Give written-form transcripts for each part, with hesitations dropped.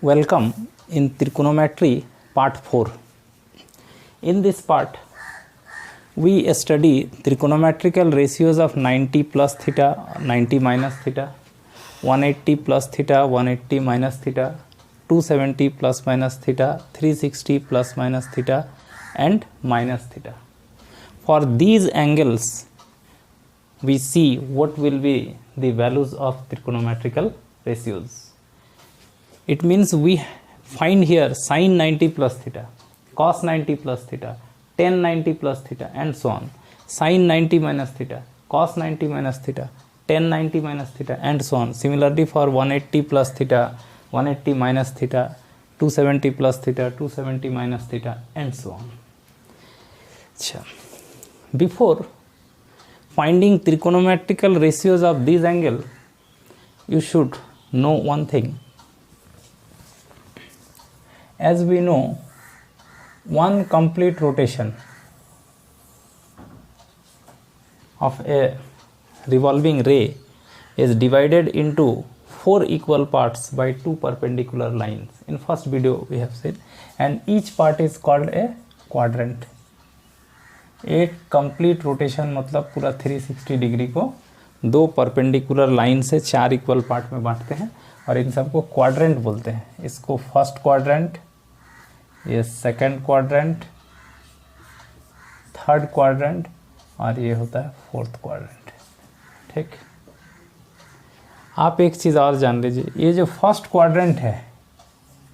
Welcome in trigonometry part 4. In this part, we study trigonometrical ratios of 90 plus theta, 90 minus theta, 180 plus theta, 180 minus theta, 270 plus minus theta, 360 plus minus theta and minus theta. For these angles, we see what will be the values of trigonometrical ratios. It means we find here sin 90 plus theta, cos 90 plus theta, tan 90 plus theta and so on. Sin 90 minus theta, cos 90 minus theta, tan 90 minus theta and so on. Similarly for 180 plus theta, 180 minus theta, 270 plus theta, 270 minus theta and so on. Before finding trigonometrical ratios of these angles, you should know one thing. As we know, one complete rotation of a revolving ray is divided into 4 equal parts by 2 perpendicular lines. In first video we have said, and each part is called a quadrant. एक complete rotation मतलब पूरा 360 degree को 2 perpendicular line से 4 equal part में बांटते हैं और इन सबको क्वाड्रेंट बोलते हैं. इसको फर्स्ट क्वाड्रेंट, ये सेकंड क्वाड्रेंट, थर्ड क्वाड्रेंट और ये होता है फोर्थ क्वाड्रेंट. ठीक, आप एक चीज़ और जान लीजिए, ये जो फर्स्ट क्वाड्रेंट है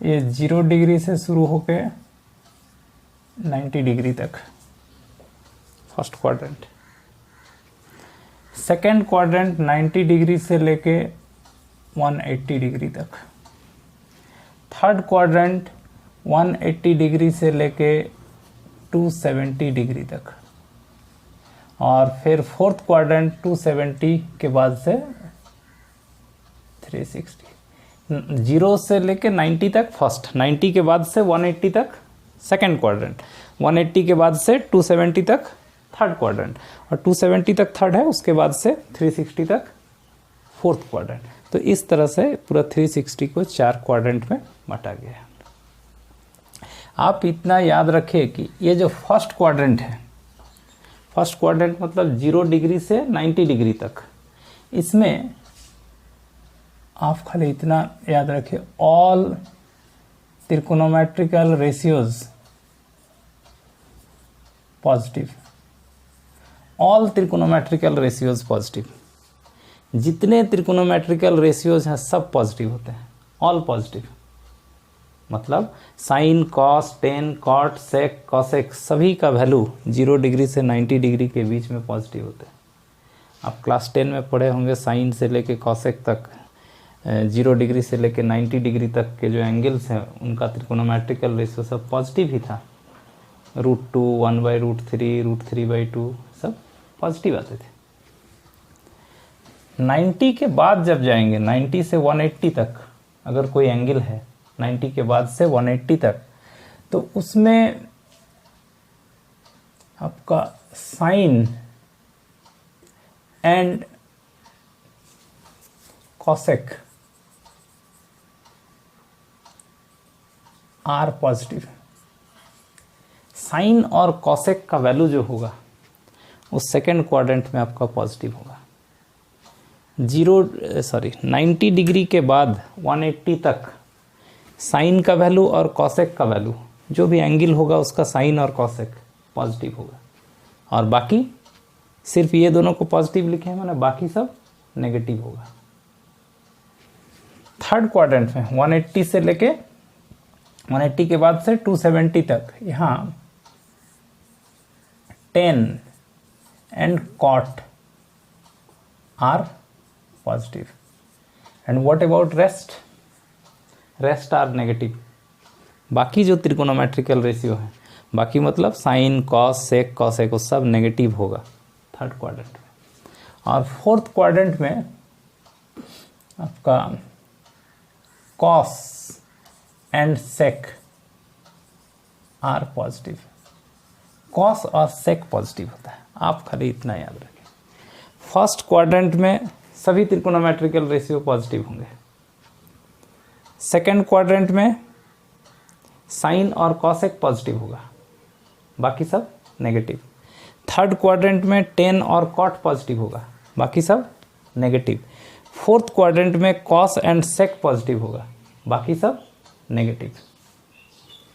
ये 0 डिग्री से शुरू होके 90 डिग्री तक first quadrant. Second quadrant 90 degree से लेके 180 डिग्री तक. थर्ड क्वाड्रेंट 180 डिग्री से लेके 270 डिग्री तक. और फिर फोर्थ क्वाड्रेंट 270 के बाद से 360. 0 से लेके 90 तक फर्स्ट, 90 के बाद से 180 तक सेकंड क्वाड्रेंट, 180 के बाद से 270 तक थर्ड क्वाड्रेंट और 270 तक थर्ड है, उसके बाद से 360 तक फोर्थ क्वाड्रेंट. तो इस तरह से पूरा 360 को 4 क्वाड्रेंट में बांटा गया है. आप इतना याद रखें कि ये जो फर्स्ट क्वाड्रेंट है, फर्स्ट क्वाड्रेंट मतलब 0 डिग्री से 90 डिग्री तक, इसमें आप खाली इतना याद रखें, all trigonometrical ratios positive. All trigonometrical ratios positive. जितने त्रिकोणोमेट्रिकल रेशियोज हैं सब पॉजिटिव होते हैं, ऑल पॉजिटिव. मतलब sine, cos, tan, cot, sec, cosec सभी का वैल्यू 0 डिग्री से 90 डिग्री के बीच में पॉजिटिव होते हैं. आप क्लास 10 में पढ़े होंगे साइन से लेके कॉसेक तक 0 डिग्री से लेके 90 डिग्री तक के जो एंगल्स हैं उनका त्रिकोणोमेट्रिकल रेशियो सब पॉजिटिव ही था. √2, 1/√3, √3/2 सब पॉजिटिव आते थे. 90 के बाद जब जाएंगे, 90 से 180 तक अगर कोई एंगल है 90 के बाद से 180 तक, तो उसमें आपका sine and cosec are positive. Sine और कॉसेक का वैल्यू जो होगा उस सेकेंड क्वाड्रेंट में आपका पॉजिटिव होगा. 90 डिग्री के बाद 180 तक साइन का वैल्यू और कॉसेक का वैल्यू, जो भी एंगल होगा उसका साइन और कॉसेक पॉजिटिव होगा. और बाकी सिर्फ ये दोनों को पॉजिटिव लिखे हैं, माने बाकी सब नेगेटिव होगा. थर्ड क्वाड्रेंट में 180 से लेके 180 के बाद से 270 तक यहाँ tan and cot are positive. And what about rest are negative. बाकी जो त्रिकोणोमेट्रिकल रेशियो है, बाकी मतलब साइन, कॉस, सेक, कॉसेक वो सब नेगेटिव होगा थर्ड क्वाड्रेंट में. और फोर्थ क्वाड्रेंट में आपका cos and sec are positive. Cos और सेक पॉजिटिव होता है. आप खाली इतना याद रखें, फर्स्ट क्वाड्रेंट में सभी त्रिकोणोमेट्रिकल रेशियो पॉजिटिव होंगे. सेकेंड क्वाड्रेंट में साइन और कॉसेक पॉजिटिव होगा, बाकी सब नेगेटिव। थर्ड क्वाड्रेंट में टेन और कॉट पॉजिटिव होगा, बाकी सब नेगेटिव। फोर्थ क्वाड्रेंट में कॉस एंड सेक पॉजिटिव होगा, बाकी सब नेगेटिव।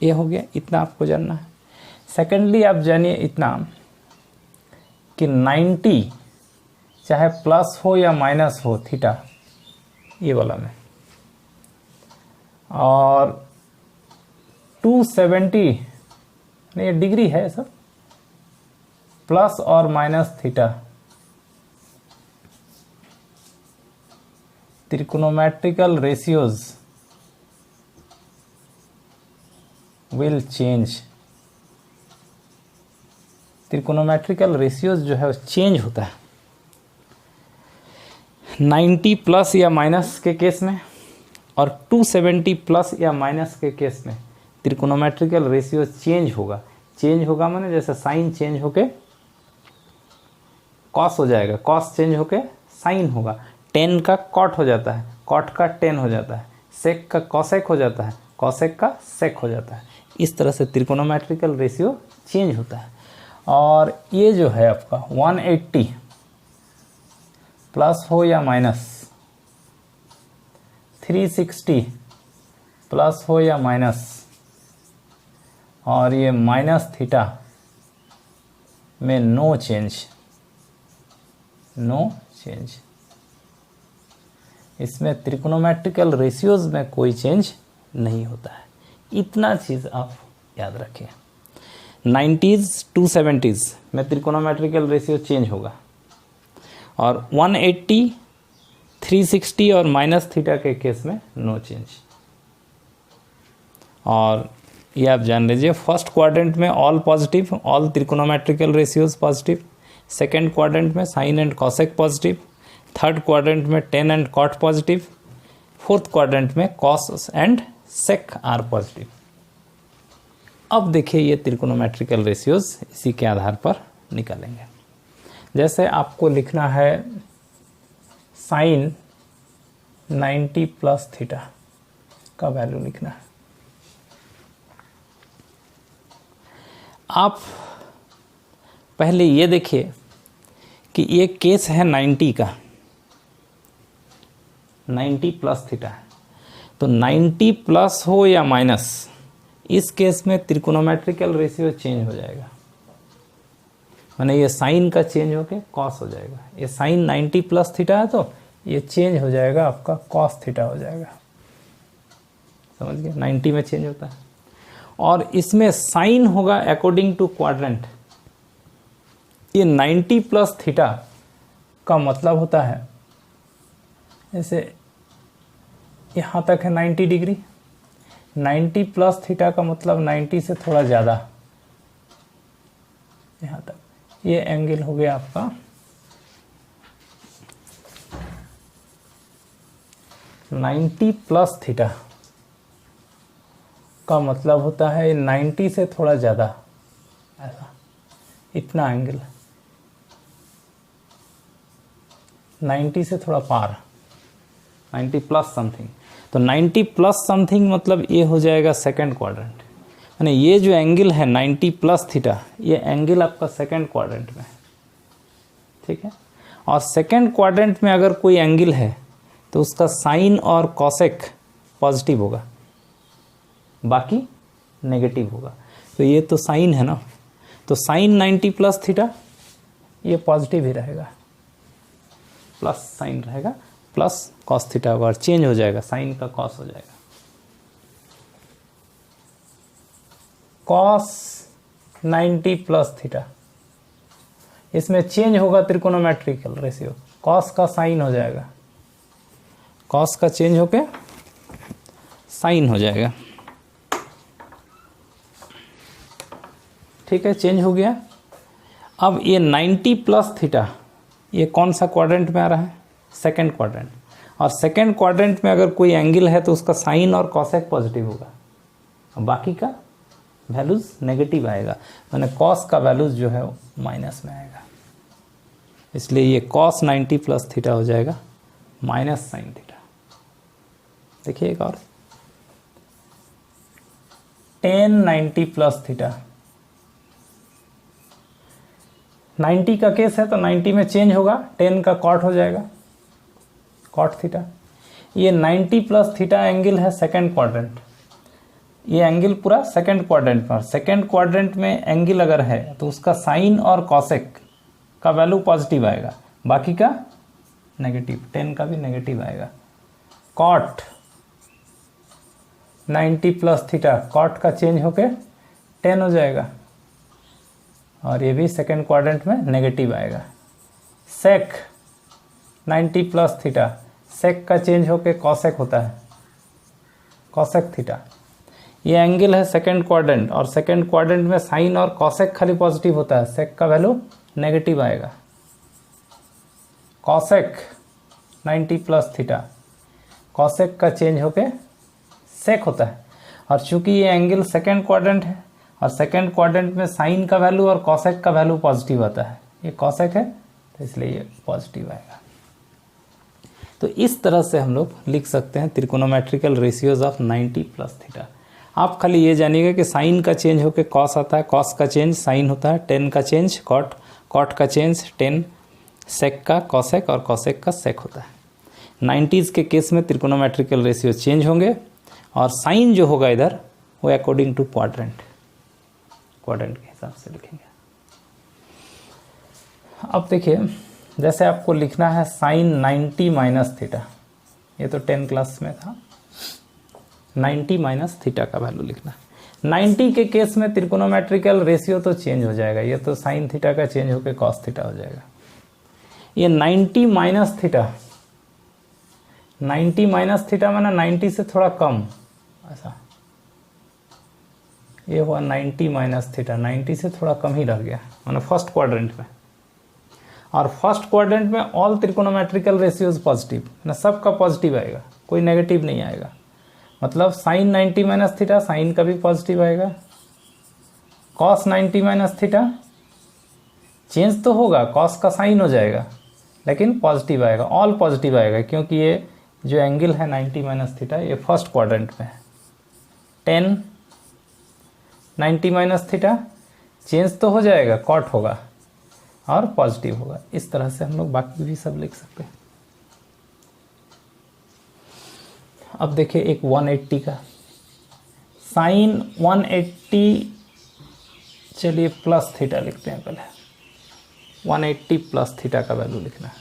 ये हो गया, इतना आपको जानना है। सेकेंडली आप जानिए इतना कि 90 चाहे प्लस हो या माइनस हो थीटा, ये वाला में, और 270 नहीं, ये डिग्री है सब, प्लस और minus theta, trigonometrical ratios will change. Trigonometrical ratios जो है चेंज होता है 90 प्लस या माइनस के केस में, और 270 प्लस या माइनस के केस में त्रिकोणोमेट्रिकल रेशियो चेंज होगा। चेंज होगा माने जैसे साइन चेंज होके कॉस हो जाएगा, कॉस चेंज होके साइन होगा, टेन का कॉट हो जाता है, कॉट का टेन हो जाता है, सेक का कॉसेक हो जाता है, कॉसेक का सेक हो जाता है। इस तरह से त्रिकोणोमेट्रिकल रेशियो चेंज होता है। और ये जो है आपका 180 प्लस हो या माइनस, 360 प्लस हो या माइनस, और ये माइनस थीटा में नो चेंज, नो चेंज। इसमें त्रिकोणोमेट्रिकल रेशियोज में कोई चेंज नहीं होता है। इतना चीज़ आप याद रखें। 90s 270s में त्रिकोणोमेट्रिकल रेशियो चेंज होगा, और 180 360 और माइनस थीटा के केस में नो चेंज। और ये आप जान लीजिए, फर्स्ट क्वाड्रेंट में all positive, all trigonometrical ratios positive. Second quadrant में sine and cosec positive. Third quadrant में tan and cot positive. Fourth quadrant में cos and sec are positive. अब देखिए ये त्रिकोणोमेट्रिकल रेशियोज इसी के आधार पर निकालेंगे। जैसे आपको लिखना है साइन 90 प्लस थीटा का वैल्यू लिखना है। आप पहले ये देखिए कि ये केस है 90 का, 90 प्लस थीटा है, तो 90 प्लस हो या माइनस, इस केस में त्रिकोणोमेट्रिकल रेशियो चेंज हो जाएगा। माने ये साइन का चेंज होके कॉस हो जाएगा। ये साइन 90 प्लस थीटा है तो ये चेंज हो जाएगा आपका कॉस थीटा हो जाएगा। समझ गए, 90 में चेंज होता है। और इसमें साइन होगा अकॉर्डिंग टू क्वाड्रेंट। ये 90 प्लस थीटा का मतलब होता है, जैसे यहाँ तक है 90 डिग्री, 90 प्लस थीटा का मतलब 90 से थोड़ा ज़्यादा यहाँ तक, ये एंगल हो गया आपका 90 प्लस थीटा का मतलब होता है 90 से थोड़ा ज़्यादा, ऐसा इतना एंगल, 90 से थोड़ा पार, 90 प्लस समथिंग। तो 90 प्लस समथिंग मतलब ये हो जाएगा सेकंड क्वाड्रेंट। यानी ये जो एंगल है 90 प्लस थीटा, ये एंगल आपका सेकंड क्वाड्रेंट में, ठीक है। और सेकंड क्वाड्रेंट में अगर कोई एंगल है तो उसका साइन और कॉसेक पॉजिटिव होगा, बाकी नेगेटिव होगा। तो ये तो साइन है ना, तो साइन 90 प्लस थीटा ये पॉजिटिव ही रहेगा, प्लस साइन रहेगा, प्लस कॉस थीटा होगा, और चेंज हो जाएगा, साइन का कॉस हो जाएगा। कॉस 90 प्लस थीटा, इसमें चेंज होगा त्रिकोणोमेट्रिकल रेशियो, कॉस का साइन हो जाएगा, कॉस का चेंज होके साइन हो जाएगा, ठीक है, चेंज हो गया। अब ये 90 प्लस थीटा ये कौन सा क्वाड्रेंट में आ रहा है? Second quadrant. और सेकंड क्वाड्रेंट में अगर कोई एंगल है तो उसका साइन और कॉसेक पॉजिटिव होगा, और बाकी का वैल्यूज नेगेटिव आएगा, माने कॉस का वैल्यूज जो है माइनस में आएगा। इसलिए ये कॉस 90 प्लस थीटा हो जाएगा माइनस साइन थीटा। देखिए एक और, टेन 90 प्लस थीटा। 90 का केस है तो 90 में चेंज होगा, 10 का कॉट हो जाएगा, कॉट थीटा। ये 90 प्लस थीटा एंगल है सेकंड क्वाड्रेंट, ये एंगल पूरा सेकंड क्वाड्रेंट पर। सेकंड क्वाड्रेंट में एंगल अगर है तो उसका साइन और कॉसेक का वैल्यू पॉजिटिव आएगा, बाकी का नेगेटिव, 10 का भी नेगेटिव आएगा। कॉट 90 प्लस थीटा, कॉट का चेंज होके 10 हो जाएगा और ये भी सेकंड क्वाड्रेंट में नेगेटिव आएगा। सेक 90 प्लस थीटा, सेक का चेंज होके कॉसेक होता है, कॉसेक थीटा। ये एंगल है सेकंड क्वाड्रेंट और सेकंड क्वाड्रेंट में साइन और कॉसेक खाली पॉजिटिव होता है, सेक का वैल्यू नेगेटिव आएगा। कॉसेक 90 प्लस थीटा, कॉसेक का चेंज होके सेक होता है और चूंकि ये एंगल सेकंड क्वाड्रेंट है और सेकंड क्वाड्रेंट में साइन का वैल्यू और कॉसेक का वैल्यू पॉजिटिव आता है, ये कॉसेक है तो इसलिए ये पॉजिटिव आएगा। तो इस तरह से हम लोग लिख सकते हैं त्रिकोणोमेट्रिकल रेशियोज ऑफ 90 प्लस थीटा। आप खाली ये जानिएगा कि साइन का चेंज होकर कॉस आता है, कॉस का चेंज साइन होता है, 10 का चेंज कॉट, कॉट का चेंज 10, सेक का कॉसेक और कॉसेक का सेक होता है। 90s के केस में त्रिकोणोमेट्रिकल रेशियो चेंज होंगे और साइन जो होगा इधर वो अकॉर्डिंग टू क्वाड्रेंट, क्वाड्रेंट के हिसाब से लिखेंगे। अब देखिए, जैसे आपको लिखना है साइन 90 माइनस थीटा, ये तो 10 क्लास में था, 90 माइनस थीटा का वैल्यू लिखना। 90 के केस में त्रिकोणोमेट्रिकल रेशियो तो चेंज हो जाएगा, ये तो साइन थीटा का चेंज होकर कॉस थीटा हो जाएगा। ये 90 माइनस थीटा, 90 माइनस थीटा माना 90 से थोड़ा कम, ऐसा ये हुआ 90 माइनस थीटा, 90 से थोड़ा कम ही रह गया माना फर्स्ट क्वाड्रेंट में। और फर्स्ट क्वाड्रेंट में ऑल त्रिकोणोमेट्रिकल रेशियोज पॉजिटिव, ना सबका पॉजिटिव आएगा, कोई नेगेटिव नहीं आएगा। मतलब साइन 90 माइनस थीटा, साइन का भी पॉजिटिव आएगा। कॉस 90 माइनस थीटा चेंज तो होगा, कॉस का साइन हो जाएगा लेकिन पॉजिटिव आएगा, ऑल पॉजिटिव आएगा, क्योंकि ये जो एंगल है 90 माइनस थीटा ये फर्स्ट क्वाड्रेंट में है। 10 90 माइनस थीटा चेंज तो हो जाएगा, कॉट होगा और पॉजिटिव होगा। इस तरह से हम लोग बाकी भी सब लिख सकते हैं। अब देखिए एक 180 का साइन 180, चलिए प्लस थीटा लिखते हैं पहले, 180 प्लस थीटा का वैल्यू लिखना है।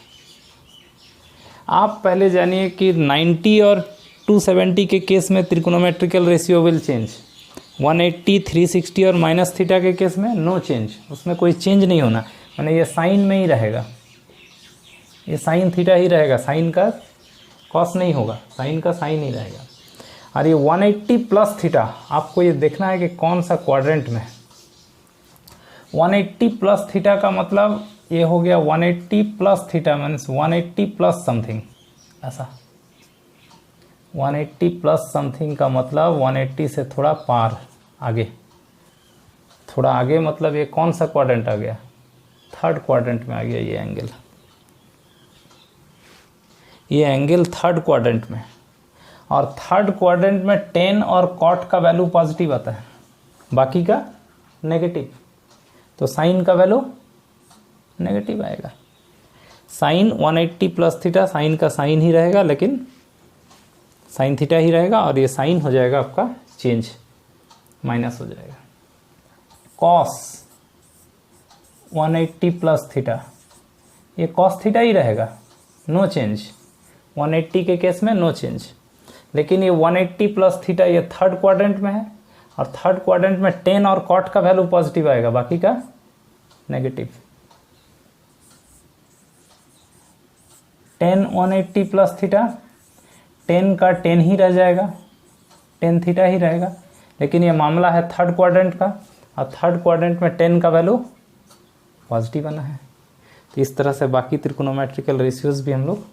आप पहले जानिए कि 90 और 270 के केस में त्रिकोणोमेट्रिकल रेशियो विल चेंज, 180 360 और माइनस थीटा के केस में नो चेंज, उसमें कोई चेंज नहीं होना, माने ये साइन में ही रहेगा, ये साइन थीटा ही रहेगा, साइन का कॉस नहीं होगा, साइन का साइन ही रहेगा। और ये 180 प्लस थीटा आपको ये देखना है कि कौन सा क्वाड्रेंट में। 180 प्लस थीटा का मतलब ये हो गया 180 plus theta means 180 plus something, ऐसा 180 प्लस समथिंग का मतलब 180 से थोड़ा पार आगे, थोड़ा आगे, मतलब ये कौन सा क्वाड्रेंट आ गया, थर्ड क्वाड्रेंट में आ गया ये एंगल, ये एंगल थर्ड क्वाड्रेंट में। और थर्ड क्वाड्रेंट में 10 और कॉट का वैल्यू पॉजिटिव आता है, बाकी का नेगेटिव, तो साइन का वैल्यू नेगेटिव आएगा। साइन 180 प्लस थीटा, साइन का साइन ही रहेगा लेकिन साइन थीटा ही रहेगा और ये साइन हो जाएगा आपका चेंज, माइनस हो जाएगा। कॉस 180 प्लस थीटा, ये कॉस थीटा ही रहेगा, नो चेंज, 180 के केस में नो चेंज। लेकिन ये 180 प्लस थीटा ये थर्ड क्वाड्रेंट में है और थर्ड क्वाड्रेंट में 10 और कॉट का वैल्यू पॉजिटिव आएगा, बाकी का नेगेटिव। 10 180 प्लस थीटा, 10 का 10 ही रह जाएगा, 10 थीटा ही रहेगा, लेकिन ये मामला है थर्ड क्वाड्रेंट का और थर्ड क्वाड्रेंट में 10 का वैल्यू पॉजिटिव आना है। तो इस तरह से बाकी त्रिकोणोमेट्रिकल रेशियोज भी हम लोग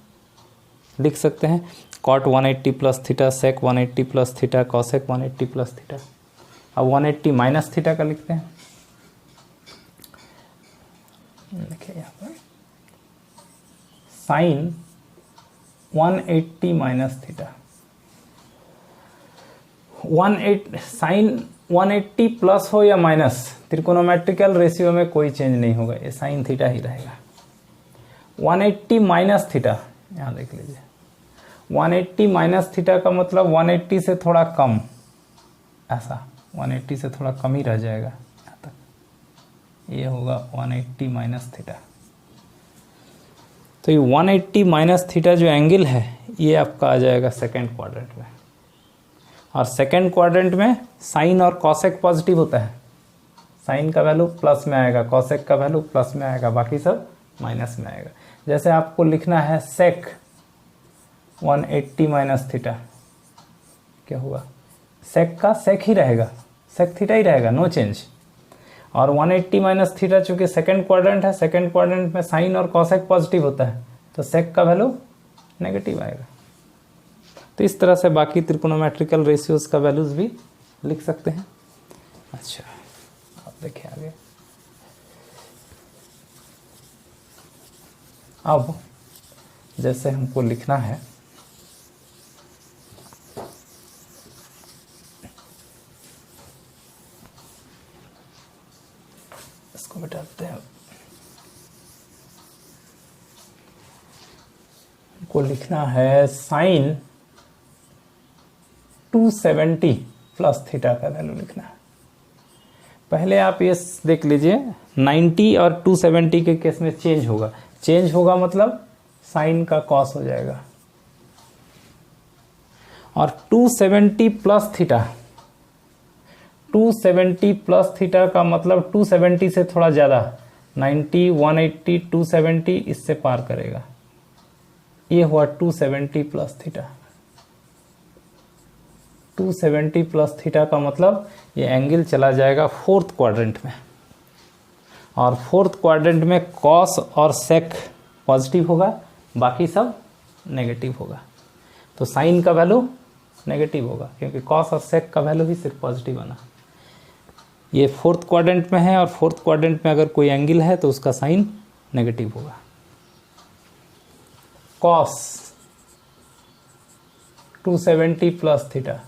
लिख सकते हैं। कॉट 180 प्लस थीटा, सेक 180 plus theta, cosec 180 plus theta. अब 180 माइनस थीटा का लिखते हैं, देखिए यहाँ पर sine 180 minus theta, 18 sine 180 plus हो या माइनस, त्रिकोणोमेट्रिकल रेशियो में कोई चेंज नहीं होगा, ये साइन थीटा ही रहेगा। 180 माइनस थीटा, यहाँ देख लीजिए 180 माइनस थीटा का मतलब 180 से थोड़ा कम, ऐसा 180 से थोड़ा कम ही रह जाएगा यहाँ तक, ये होगा 180 माइनस थीटा। तो ये 180 माइनस थीटा जो एंगल है ये आपका आ जाएगा सेकेंड क्वाड्रेंट में, और सेकेंड क्वाड्रेंट में साइन और कॉसेक पॉजिटिव होता है, साइन का वैल्यू प्लस में आएगा, कॉसेक का वैल्यू प्लस में आएगा, बाकी सब माइनस में आएगा। जैसे आपको लिखना है सेक 180 माइनस थीटा, क्या होगा, सेक का सेक ही रहेगा, सेक थीटा ही रहेगा, नो चेंज। और 180 माइनस थीटा चूंकि सेकेंड क्वाड्रेंट है, सेकेंड क्वाड्रेंट में साइन और कॉसेक पॉजिटिव होता है, तो सेक का वैल्यू नेगेटिव आएगा। तो इस तरह से बाकी त्रिकोणोमेट्रिकल रेशियोज का वैल्यूज भी लिख सकते हैं। अच्छा, आप देखिए आगे। अब जैसे हमको लिखना है इसको मिटाते हैं, हमको लिखना है साइन 270 प्लस थीटा का वैल्यू लिखना है। पहले आप ये देख लीजिए 90 और 270 के केस में चेंज होगा, चेंज होगा मतलब साइन का कॉस हो जाएगा, और 270 प्लस थीटा, 270 प्लस थीटा का मतलब 270 से थोड़ा ज़्यादा, 90, 180, 270 इससे पार करेगा, ये हुआ 270 प्लस थीटा। 270 प्लस थीटा का मतलब ये एंगल चला जाएगा फोर्थ क्वाड्रेंट में, और फोर्थ क्वाड्रेंट में कॉस और सेक पॉजिटिव होगा, बाकी सब नेगेटिव होगा। तो साइन का वैल्यू नेगेटिव होगा क्योंकि कॉस और सेक का वैल्यू ही सिर्फ पॉजिटिव आना। ये फोर्थ क्वाड्रेंट में है, और फोर्थ क्वाड्रेंट में अगर कोई एंगल है तो उसका साइन नेगेटिव होगा। कॉस 270 प्लस थीटा,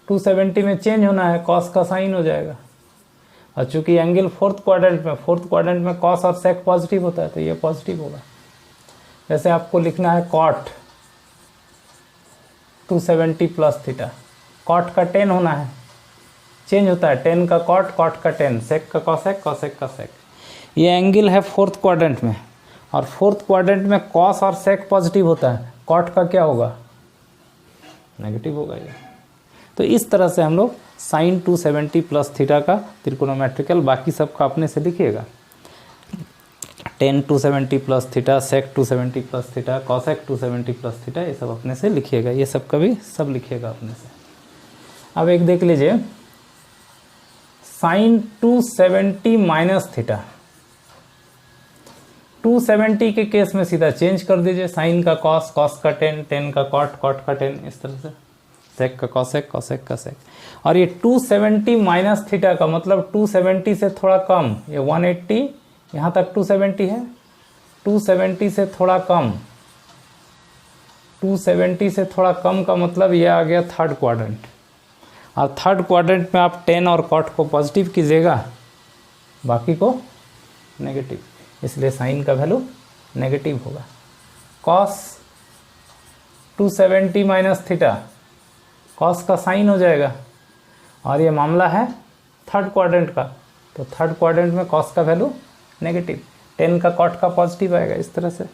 270 में चेंज होना है, कॉस का साइन हो जाएगा, और चूंकि एंगल फोर्थ क्वाड्रेंट में कॉस और सेक पॉजिटिव होता है तो ये पॉजिटिव होगा। जैसे आपको लिखना है कॉट 270 प्लस थीटा, कॉट का 10 होना है, चेंज होता है, 10 का कॉट, कॉट का 10, सेक का कॉसेक, कॉसेक का सेक। ये एंगल है फोर्थ क्वाड्रेंट में, और फोर्थ क्वाड्रेंट में कॉस और सेक पॉजिटिव होता है, कॉट का क्या होगा, नेगेटिव होगा ये। तो इस तरह से हम लोग साइन 270 प्लस थीटा का त्रिकोणोमेट्रिकल, बाकी सब का अपने से लिखिएगा, 10 270 प्लस थीटा, सेक 270 plus theta, cosec 270 plus theta, ये सब अपने से लिखिएगा, ये सब का भी सब लिखिएगा अपने से। अब एक देख लीजिए साइन 270 माइनस थीटा, 270 के केस में सीधा चेंज कर दीजिए, साइन का कॉस, कॉस का 10, 10 का कॉट, कॉट का 10, इस तरह से, सेक का कॉसेक, कॉसेक का सेक। और ये 270 माइनस थीटा का मतलब 270 से थोड़ा कम, ये 180 यहाँ तक 270 है, 270 से थोड़ा कम, 270 से थोड़ा कम का मतलब ये आ गया थर्ड क्वाड्रेंट, और थर्ड क्वाड्रेंट में आप 10 और कॉट को पॉजिटिव कीजिएगा, बाकी को नेगेटिव, इसलिए साइन का वैल्यू नेगेटिव होगा। कॉस 270 माइनस थीटा, कॉस का साइन हो जाएगा, और ये मामला है थर्ड क्वाड्रेंट का, तो थर्ड क्वाड्रेंट में कॉस का वैल्यू नेगेटिव, 10 का कॉट का पॉजिटिव आएगा, इस तरह से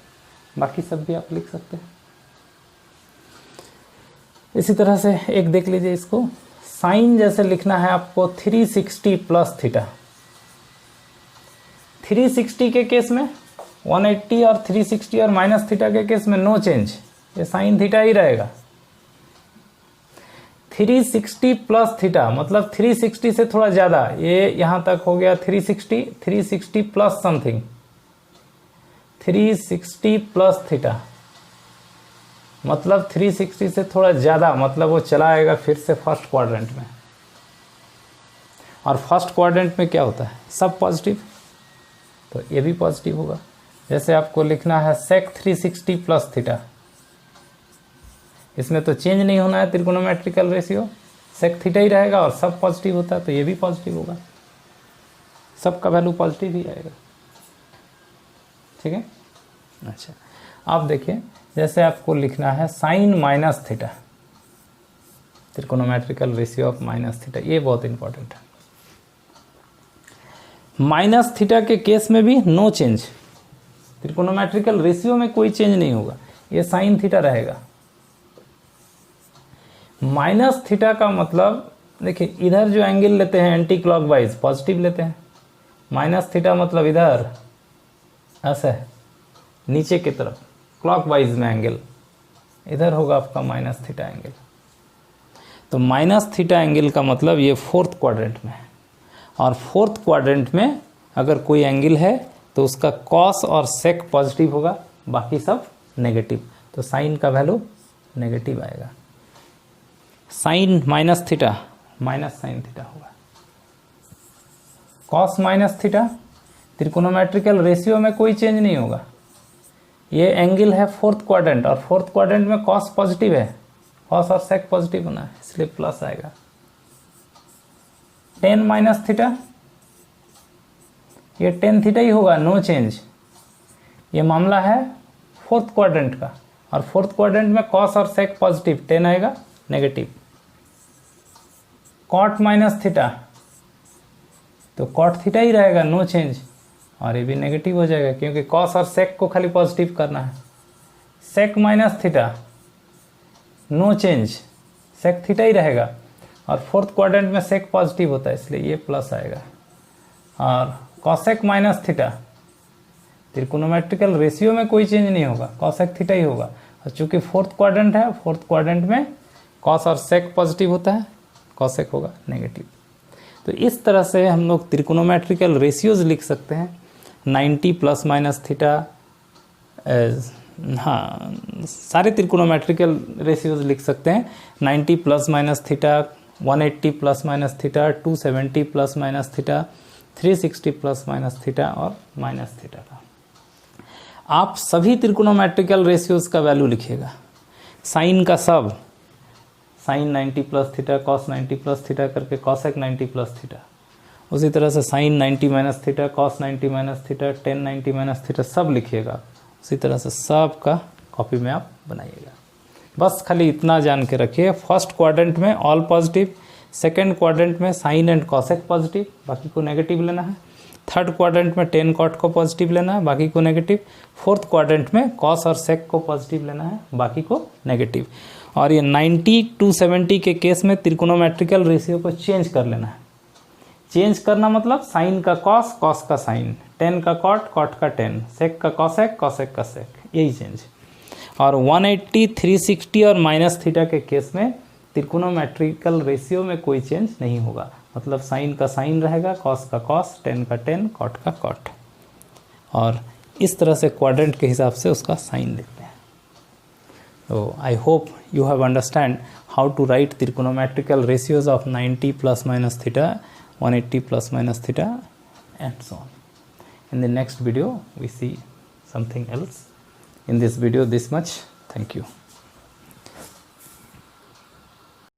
बाकी सब भी आप लिख सकते हैं। इसी तरह से एक देख लीजिए इसको, साइन जैसे लिखना है आपको 360 प्लस थीटा, 360 के केस में 180 और 360 और माइनस थीटा के केस में नो चेंज, ये साइन थीटा ही रहेगा। 360 प्लस थीटा मतलब 360 से थोड़ा ज़्यादा, ये यहाँ तक हो गया 360 प्लस समथिंग, 360 प्लस थीटा मतलब 360 से थोड़ा ज़्यादा, मतलब वो चला आएगा फिर से फर्स्ट क्वाड्रेंट में, और फर्स्ट क्वाड्रेंट में क्या होता है, सब पॉजिटिव, तो ये भी पॉजिटिव होगा। जैसे आपको लिखना है सेक 360 प्लस थीटा, इसमें तो चेंज नहीं होना है त्रिकोणोमेट्रिकल रेशियो, सेक थीटा ही रहेगा और सब पॉजिटिव होता है तो ये भी पॉजिटिव होगा, सबका वैल्यू पॉजिटिव ही आएगा। ठीक है। अच्छा, आप देखिए जैसे आपको लिखना है sine minus theta, trigonometrical ratio of minus theta, ये बहुत इंपॉर्टेंट है। माइनस थीटा के केस में भी नो चेंज, त्रिकोणोमेट्रिकल रेशियो में कोई चेंज नहीं होगा, ये साइन थीटा रहेगा। माइनस थीटा का मतलब देखिए इधर जो एंगल लेते हैं एंटी क्लॉकवाइज पॉजिटिव लेते हैं, माइनस थीटा मतलब इधर ऐसा है नीचे की तरफ क्लॉकवाइज में एंगल, इधर होगा आपका माइनस थीटा एंगल। तो माइनस थीटा एंगल का मतलब ये फोर्थ क्वाड्रेंट में है, और फोर्थ क्वाड्रेंट में अगर कोई एंगल है तो उसका कॉस और सेक पॉजिटिव होगा, बाकी सब नेगेटिव, तो साइन का वैल्यू नेगेटिव आएगा। Sine minus theta minus sine theta होगा। Cos minus theta, trigonometrical ratio में कोई चेंज नहीं होगा, ये एंगल है फोर्थ क्वाड्रेंट और फोर्थ क्वाड्रेंट में कॉस पॉजिटिव है, कॉस और सेक पॉजिटिव होना है इसलिए प्लस आएगा। टेन माइनस थीटा, ये टेन थीटा ही होगा, नो चेंज। ये मामला है फोर्थ क्वाड्रेंट का और फोर्थ क्वाड्रेंट में कॉस और सेक पॉजिटिव, टेन आएगा नेगेटिव। कॉट माइनस थीटा, तो कॉट थीटा ही रहेगा, नो चेंज, और ये भी नेगेटिव हो जाएगा क्योंकि कॉस और सेक को खाली पॉजिटिव करना है। Sec minus theta, no change, sec theta ही रहेगा, और फोर्थ क्वाड्रेंट में सेक पॉजिटिव होता है इसलिए ये प्लस आएगा। और cosec minus theta, trigonometrical ratio में कोई चेंज नहीं होगा, कॉसेक थीटा ही होगा, और चूंकि फोर्थ क्वाड्रेंट है, फोर्थ क्वाड्रेंट में कॉस और सेक पॉजिटिव होता है, कॉसेक होगा नेगेटिव। तो इस तरह से हम लोग त्रिकोणोमेट्रिकल रेशियोज लिख सकते हैं। 90 प्लस माइनस थीटा, हाँ सारे त्रिकोणोमेट्रिकल रेशियोज लिख सकते हैं। 90 plus minus theta, 180 plus minus theta, 270 plus minus theta, 360 plus minus theta और माइनस थीटा का। आप सभी त्रिकोणोमेट्रिकल रेशियोज का वैल्यू लिखिएगा। साइन का सब, sine 90 plus theta, cos 90 plus theta करके कॉसेक 90 प्लस थीटा, उसी तरह से sine 90 minus theta, cos 90 minus theta, tan 90 minus theta, सब लिखिएगा। उसी तरह से सब का कॉपी में आप बनाइएगा। बस खाली इतना जान के रखिए, फर्स्ट क्वाड्रेंट में ऑल पॉजिटिव, सेकेंड क्वाड्रेंट में साइन एंड कॉसेक पॉजिटिव, बाकी को नेगेटिव लेना है। थर्ड क्वाड्रेंट में टेन कॉट को पॉजिटिव लेना है, बाकी को नेगेटिव। फोर्थ क्वाड्रेंट में कॉस और सेक को पॉजिटिव लेना है, बाकी को नेगेटिव। और ये 90 टू 70 के केस में त्रिकोणोमेट्रिकल रेशियो को चेंज कर लेना है। चेंज करना मतलब साइन का कॉस, कॉस का साइन, टेन का कॉट, कॉट का टेन, सेक का कॉसेक, कॉसेक का सेक, यही चेंज। और 180, 360 और माइनस थीटा के केस में त्रिकोणोमेट्रिकल रेशियो में कोई चेंज नहीं होगा, मतलब साइन का साइन रहेगा, कॉस का कॉस, टेन का टेन, कॉट का कॉट, और इस तरह से क्वाड्रेंट के हिसाब से उसका साइन लिखते हैं। तो I hope you have understand how to write trigonometrical ratios of 90 plus minus theta, 180 plus minus theta, and so on. In the next video we see something else. In this video this much. Thank you.